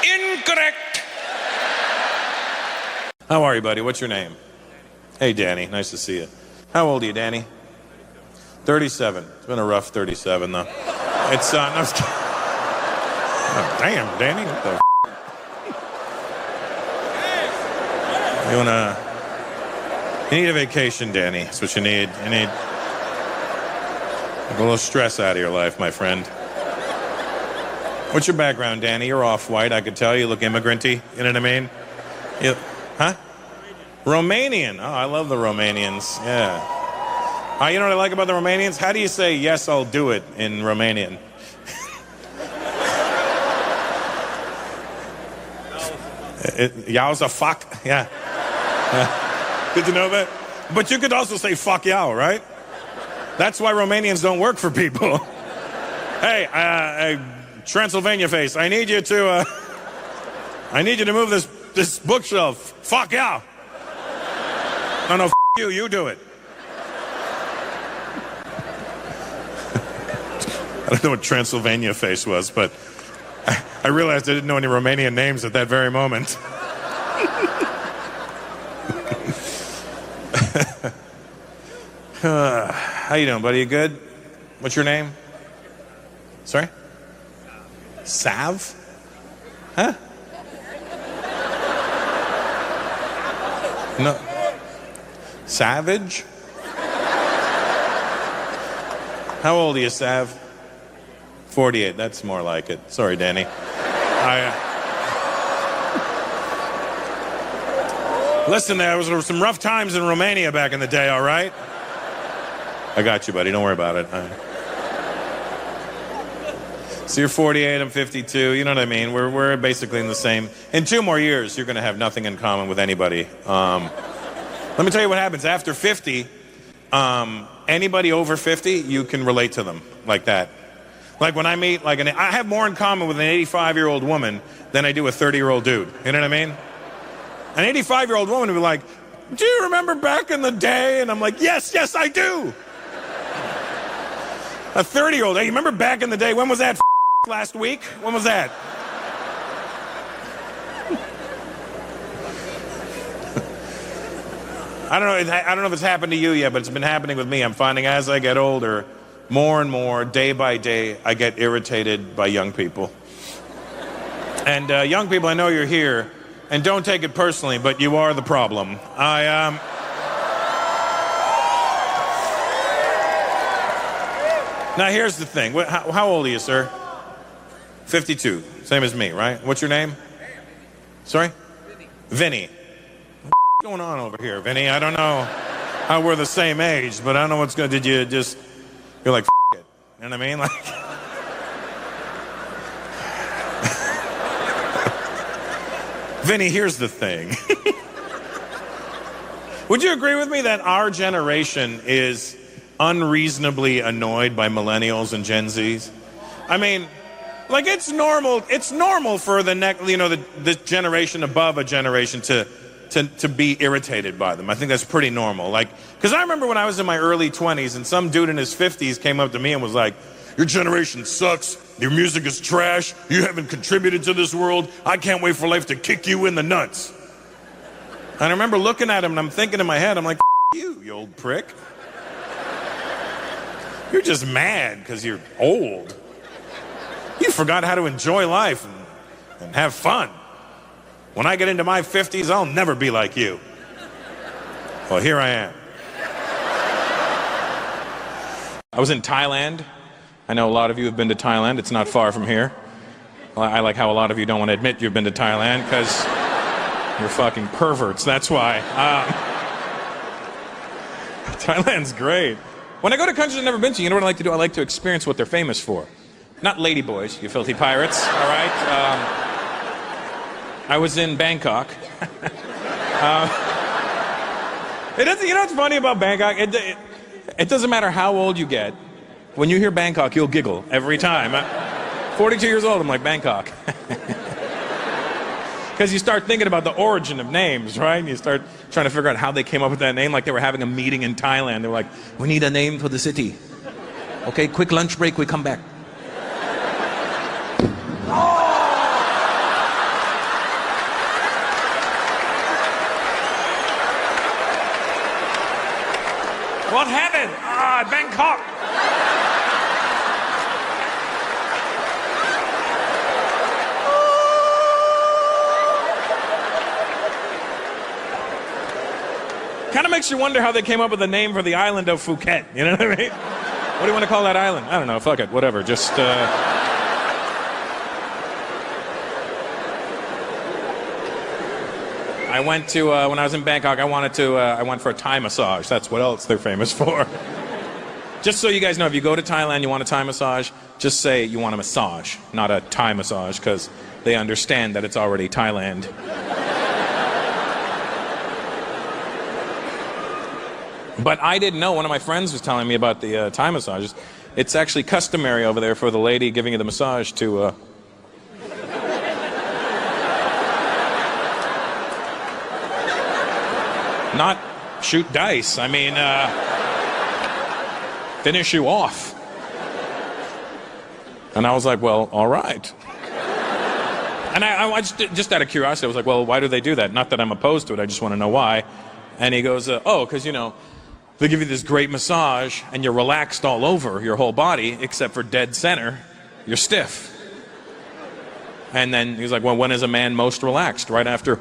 Incorrect. How are you, buddy? What's your name? Hey, Danny. Nice to see you. How old are you, Danny? 37. It's been a rough 37, though. It's, no, I'm just kidding. Oh, damn, Danny. What the You need a vacation, Danny. That's what you need. You need a little stress out of your life, my friend. What's your background, Danny? You're off-white. I could tell you look immigrant-y. You know what I mean? You, huh? Romanian. Oh, I love the Romanians. Yeah. You know what I like about the Romanians? How do you say, yes, I'll do it in Romanian? Yow's a fuck. Yeah. Good to know that. But you could also say fuck yow, right? That's why Romanians don't work for people. Hey, Transylvania face, I need you to move this bookshelf. Fuck yow. No, f you, you do it. I don't know what Transylvania face was, but I realized I didn't know any Romanian names at that very moment. How you doing, buddy? You good? What's your name? Sorry? Sav? Huh? No. Savage? How old are you, Sav? 48. That's more like it. Sorry, Danny. Listen, there was some rough times in Romania back in the day, all right? I got you, buddy. Don't worry about it. So you're 48, I'm 52. You know what I mean? We're basically in the same. In 2 more years, you're going to have nothing in common with anybody. Let me tell you what happens. After 50, anybody over 50, you can relate to them like that. Like when I meet, I have more in common with an 85-year-old woman than I do a 30-year-old dude. You know what I mean? An 85-year-old woman would be like, do you remember back in the day? And I'm like, yes, I do. A 30-year-old, hey, you remember back in the day? When was that? Last week? When was that? I don't know if it's happened to you yet, but it's been happening with me. I'm finding as I get older, more and more, day by day, I get irritated by young people. And young people, I know you're here, and don't take it personally, but you are the problem. Now, here's the thing. How old are you, sir? 52. Same as me, right? What's your name? Sorry? Vinny. What's going on over here, Vinny? I don't know how we're the same age, but I don't know what's going to... Did you just... You're like, it. You know what I mean? Like... Vinny, here's the thing. Would you agree with me that our generation is unreasonably annoyed by millennials and Gen Zs? I mean, Like it's normal. It's normal for the next, the generation above a generation to be irritated by them. I think that's pretty normal. Like, because I remember when I was in my early 20s and some dude in his 50s came up to me and was like, "Your generation sucks. Your music is trash. You haven't contributed to this world. I can't wait for life to kick you in the nuts." And I remember looking at him and I'm thinking in my head, I'm like, you old prick. You're just mad because you're old. You forgot how to enjoy life and have fun. When I get into my 50s, I'll never be like you. Well, here I am. I was in Thailand. I know a lot of you have been to Thailand. It's not far from here. I like how a lot of you don't want to admit you've been to Thailand because you're fucking perverts. That's why. Thailand's great. When I go to countries I've never been to, you know what I like to do? I like to experience what they're famous for. Not ladyboys, you filthy pirates, all right? I was in Bangkok. You know what's funny about Bangkok? It doesn't matter how old you get. When you hear Bangkok, you'll giggle every time. 42 years old, I'm like, Bangkok. Because you start thinking about the origin of names, right? And you start trying to figure out how they came up with that name, like they were having a meeting in Thailand. They were like, "We need a name for the city. Okay, quick lunch break, we come back." What happened? Bangkok. Kind of makes you wonder how they came up with the name for the island of Phuket. You know what I mean? What do you want to call that island? I don't know. Fuck it. Whatever. Just. I went to when I was in Bangkok. I went for a Thai massage. That's what else they're famous for. Just so you guys know, if you go to Thailand, you want a Thai massage, just say you want a massage, not a Thai massage, because they understand that it's already Thailand. But I didn't know. One of my friends was telling me about the Thai massages. It's actually customary over there for the lady giving you the massage to not shoot dice. I mean, finish you off. And I was like, well, all right. And I just out of curiosity, I was like, well, why do they do that? Not that I'm opposed to it. I just want to know why. And he goes, oh, because, they give you this great massage and you're relaxed all over your whole body except for dead center. You're stiff. And then he's like, well, when is a man most relaxed? Right after,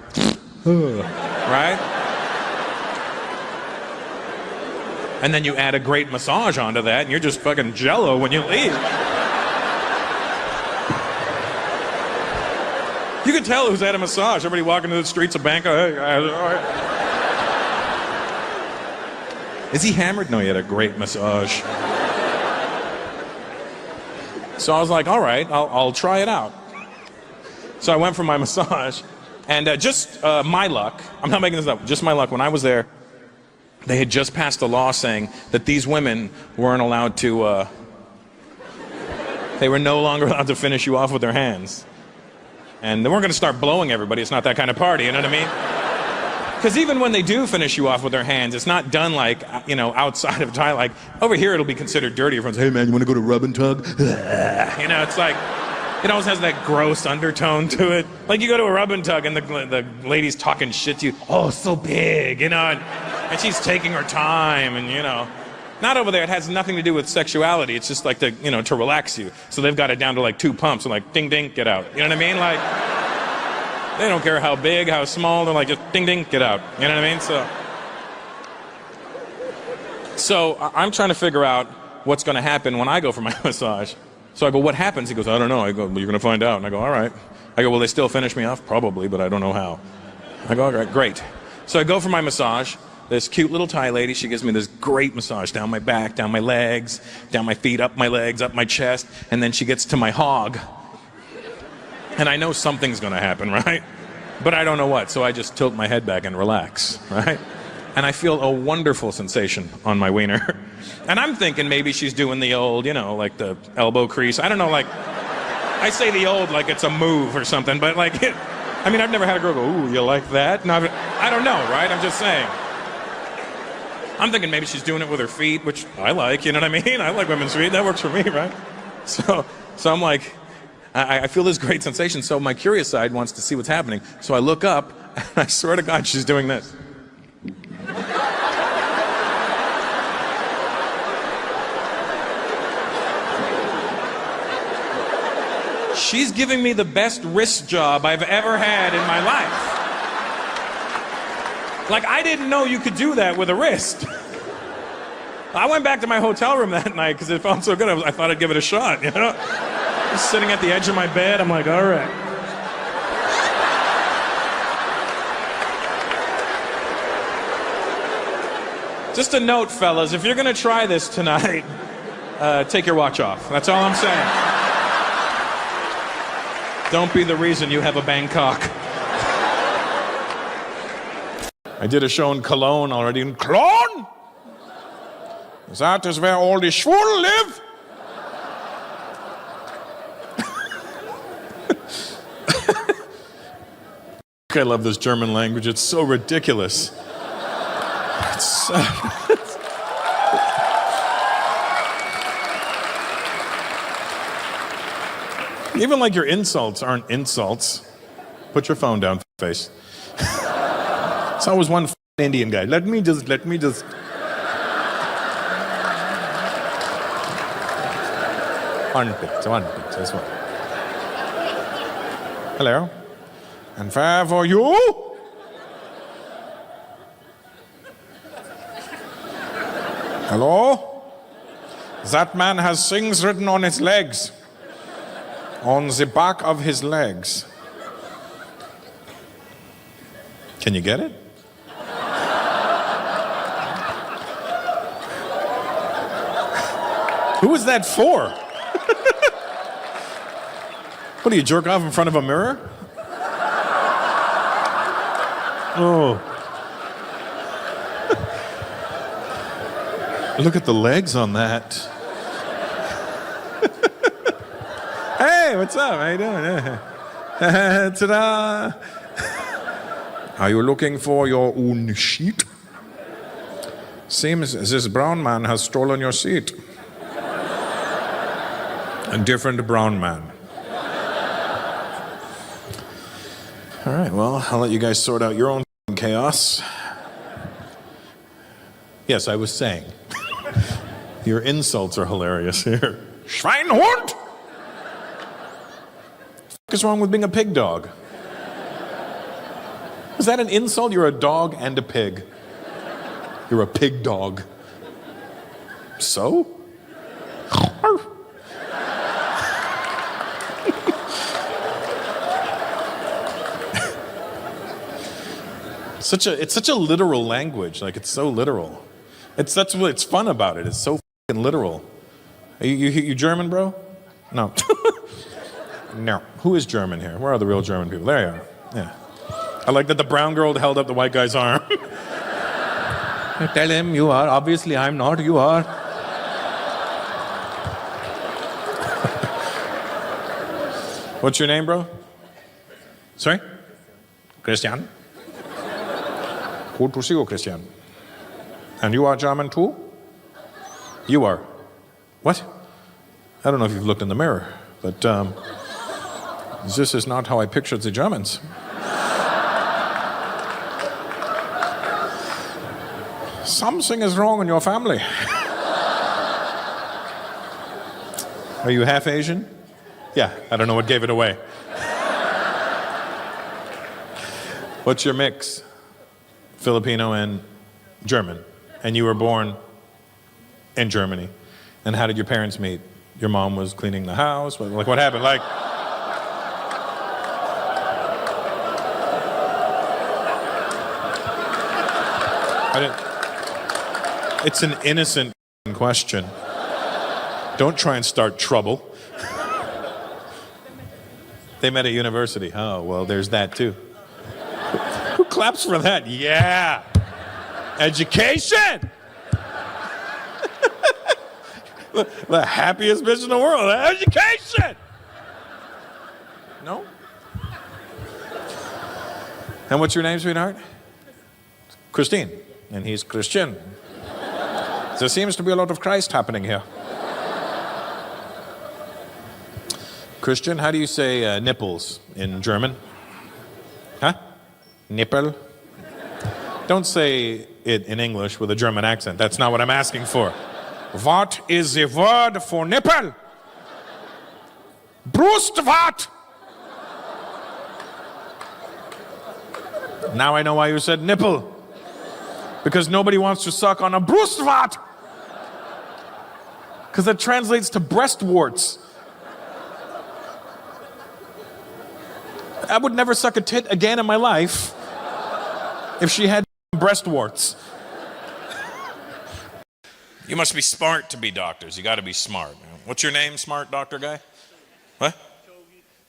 right? And then you add a great massage onto that and you're just fucking jello when you leave. You can tell who's had a massage. Everybody walking through the streets of Bangkok. Hey, all right. Is he hammered? No, he had a great massage. So I was like, all right, I'll try it out. So I went for my massage, and just my luck, I'm not making this up, just my luck, when I was there, they had just passed a law saying that these women weren't allowed to, they were no longer allowed to finish you off with their hands. And they weren't going to start blowing everybody. It's not that kind of party, you know what I mean? Because even when they do finish you off with their hands, it's not done like, outside of Thailand. Like, over here, it'll be considered dirty. Everyone's, hey, man, you want to go to rub and tug? It's like, it always has that gross undertone to it. Like, you go to a rub and tug, and the lady's talking shit to you. Oh, so big, and she's taking her time, and, Not over there. It has nothing to do with sexuality. It's just like, to relax you. So they've got it down to, like, 2 pumps, and like, ding, ding, get out. You know what I mean? Like... They don't care how big, how small. They're like, just ding, ding, get out. You know what I mean? So I'm trying to figure out what's going to happen when I go for my massage. So I go, what happens? He goes, I don't know. I go, well, you're going to find out. And I go, all right. I go, will they still finish me off? Probably, but I don't know how. I go, all right, great. So I go for my massage. This cute little Thai lady, she gives me this great massage down my back, down my legs, down my feet, up my legs, up my chest. And then she gets to my hog. And I know something's going to happen, right? But I don't know what, so I just tilt my head back and relax, right? And I feel a wonderful sensation on my wiener. And I'm thinking maybe she's doing the old, like the elbow crease. I don't know, like... I say the old like it's a move or something, but like, I mean, I've never had a girl go, ooh, you like that? No, I don't know, right? I'm just saying. I'm thinking maybe she's doing it with her feet, which I like, you know what I mean? I like women's feet, that works for me, right? So I'm like, I feel this great sensation, so my curious side wants to see what's happening. So I look up, and I swear to God, she's doing this. She's giving me the best wrist job I've ever had in my life. Like, I didn't know you could do that with a wrist. I went back to my hotel room that night because it felt so good. I thought I'd give it a shot, you know? Just sitting at the edge of my bed, I'm like, all right. Just a note, fellas, if you're gonna try this tonight, take your watch off. That's all I'm saying. Don't be the reason you have a Bangkok. I did a show in Cologne already. In Cologne? That is where all the schwul live? I love this German language. It's so ridiculous. It's, even like your insults aren't insults. Put your phone down, face. It's always one Indian guy. Let me just. One picture, this one. Hello. And fair for you? Hello? That man has things written on his legs. On the back of his legs. Can you get it? Who is that for? What do you jerk off in front of a mirror? Oh. Look at the legs on that. Hey, what's up? How you doing? Ta-da! Are you looking for your own sheet? Seems this brown man has stolen your seat. A different brown man. All right, well, I'll let you guys sort out your own chaos. Yes, I was saying. Your insults are hilarious here. Schweinhund! What is wrong with being a pig dog? Is that an insult? You're a dog and a pig. You're a pig dog. So? It's such a literal language. Like, it's so literal. That's what's fun about it. It's so fucking literal. You German, bro? No. No. Who is German here? Where are the real German people? There you are. Yeah. I like that the brown girl held up the white guy's arm. Tell him you are. Obviously, I'm not. You are. What's your name, bro? Sorry? Christian? Good to see you, Christian. And you are German too? You are. What? I don't know if you've looked in the mirror, but this is not how I pictured the Germans. Something is wrong in your family. Are you half Asian? Yeah, I don't know what gave it away. What's your mix? Filipino and German. And you were born in Germany. And how did your parents meet? Your mom was cleaning the house? Like, what happened? Like, it's an innocent question. Don't try and start trouble. They met at university. Oh, well, there's that too. Who claps for that? Yeah. Education. The happiest bitch in the world. Education. No? And what's your name, sweetheart? Christine. And he's Christian. There seems to be a lot of Christ happening here. Christian, how do you say nipples in German? Huh? Nippel? Don't say it in English with a German accent. That's not what I'm asking for. What is the word for nipple? Brustwart. Now I know why you said nipple. Because nobody wants to suck on a Brustwart. Because that translates to breast warts. I would never suck a tit again in my life if she had breast warts. You must be smart to be doctors. You got to be smart. What's your name, smart doctor guy? What?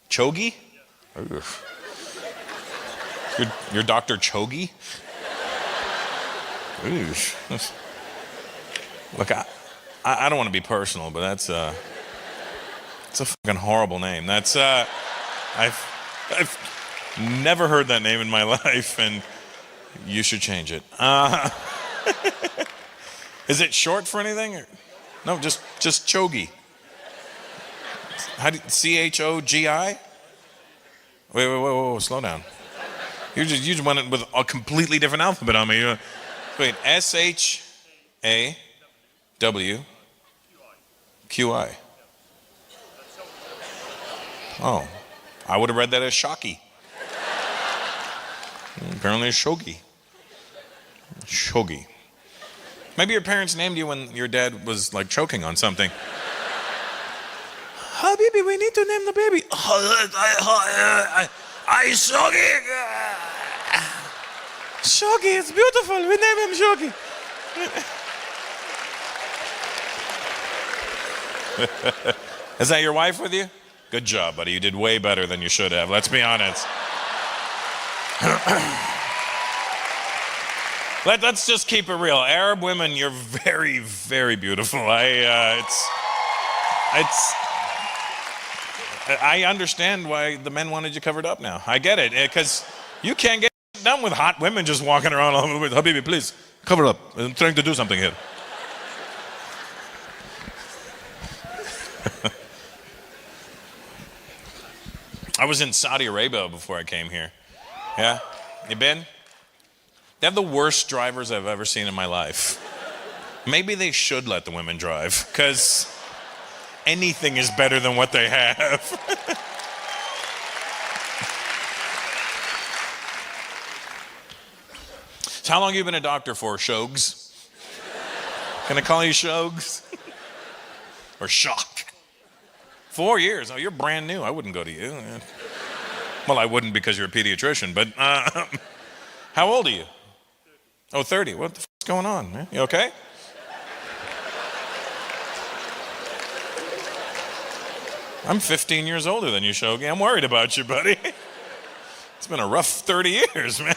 Chogi? You're Dr. Chogi? Look, I don't want to be personal, but it's a fucking horrible name. I've never heard that name in my life, and you should change it. Is it short for anything? Or? No, just Chogi. How do CHOGI? Wait, slow down. You just went with a completely different alphabet on me. Wait, SHAWQI. Oh, I would have read that as Shocky. Apparently it's Shogi. Shogi. Maybe your parents named you when your dad was like choking on something. Habibi, we need to name the baby. Shogi. Shogi, it's beautiful. We name him Shogi. Is that your wife with you? Good job, buddy. You did way better than you should have. Let's be honest. Let's just keep it real. Arab women, you're very, very beautiful. I understand why the men wanted you covered up now. I get it, because you can't get done with hot women just walking around all over. Habibi, please, cover up. I'm trying to do something here. I was in Saudi Arabia before I came here. Yeah? You been? They have the worst drivers I've ever seen in my life. Maybe they should let the women drive, because anything is better than what they have. So how long have you been a doctor for, Shogs? Can I call you Shogs? Or Shock? 4 years. Oh, you're brand new. I wouldn't go to you. Well, I wouldn't because you're a pediatrician, but how old are you? Oh, 30. What the f***'s going on, man? You okay? I'm 15 years older than you, Shogi. I'm worried about you, buddy. It's been a rough 30 years, man.